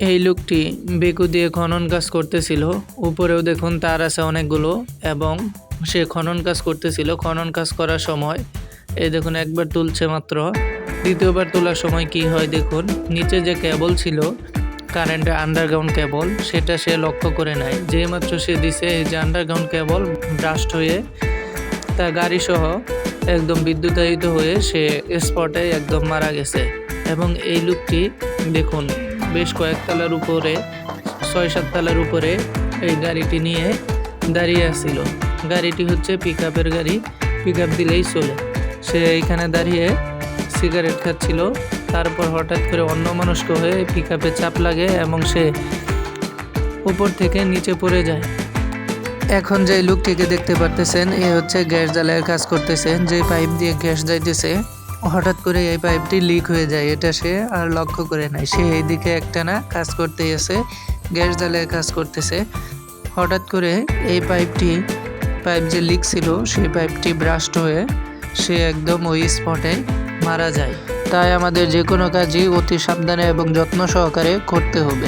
এই লোকটি বেকু দিয়ে খনন কাজ করতেছিল। উপরেও দেখুন তার আছে অনেকগুলো, এবং সে খনন কাজ করতেছিল। খনন কাজ করার সময় এই দেখুন একবার তুলছে মাত্র, দ্বিতীয়বার তোলার সময় কি হয় দেখুন, নিচে যে কেবল ছিল কারেন্টের আন্ডারগ্রাউন্ড কেবল, সেটা সে লক্ষ্য করে নাই। যেই মাত্র সে দিছে এই যে আন্ডারগ্রাউন্ড কেবল ব্রাস্ট হয়ে তার গাড়ি সহ একদম বিদ্যুতায়িত হয়ে সে স্পটে একদম মারা গেছে। এবং এই লোকটি দেখুন বেশ কয়েক তলার উপরে, 6-7 তলার উপরে এই গাড়িটি নিয়ে দাঁড়িয়ে আসছিল। গাড়িটি হচ্ছে পিকআপের গাড়ি, পিকআপ দিলেই চলে। সে এইখানে দাঁড়িয়ে সিগারেট খাচ্ছিল। তারপর হঠাৎ করে অন্যমনস্ক হয়ে পিকআপে চাপ লাগে এবং সে উপর থেকে নিচে পড়ে যায়। এখন যে লোকটিকে দেখতে পারতেছেন, এ হচ্ছে গ্যাস জ্বালায়ের কাজ করতেছেন। যে পাইপ দিয়ে গ্যাস যাইতেছে, হঠাৎ করে এই পাইপটি লিক হয়ে যায়। এটা সে আর লক্ষ্য করে নাই। সে এইদিকে একটানা কাজ করতেই আছে, গ্যাস জ্বালায়ের কাজ করতেছে। হঠাৎ করে এই পাইপ যে লিক ছিল সেই পাইপটি ব্রাস্ট হয়ে সে একদম ওই স্পটে মারা যায়। তাই আমাদের যে কোনো কাজই অতি সাবধানে এবং যত্ন সহকারে করতে হবে।